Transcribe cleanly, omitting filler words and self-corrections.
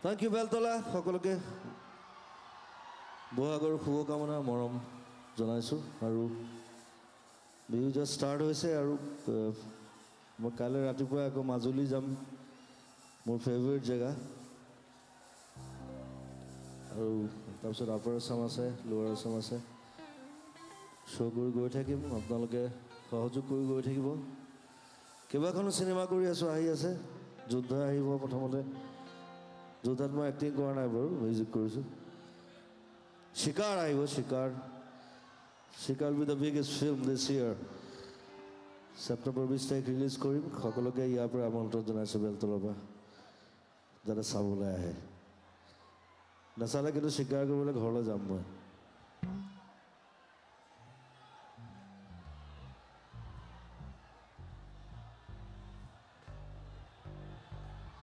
Thank you, Beltola সকলোকে বহাগৰ শুভকামনা মৰম জনাইছোঁ আৰু বিহু জাষ্ট ষ্টাৰ্ট হৈছে আৰু মই কাইলৈ ৰাতিপুৱা আকৌ মাজুলী যাম মোৰ ফেভৰেট জেগা আৰু তাৰপিছত আপাৰ আছাম আছে লোৱাৰ আছাম আছে শ্ব' কৰি গৈ থাকিম আপোনালোকে সহযোগ কৰি গৈ থাকিব কেইবাখনো চিনেমা কৰি আছোঁ আহি আছে যোদ্ধা আহিব প্ৰথমতে যোদ্ধাত মই এক্টিং কৰা নাই বাৰু মিউজিক কৰিছোঁ শিকাৰ আহিব শিকাৰ will be the biggest film this year. September 20 তাৰিখ ৰিলিজ কৰিম সকলোকে ইয়াৰ পৰা আমন্ত্ৰণ জনাইছোঁ বেলতলাৰ পৰা যাতে চাবলৈ আহে নাচালে কিন্তু স্বীকাৰ কৰিবলৈ ঘৰলৈ যাম মই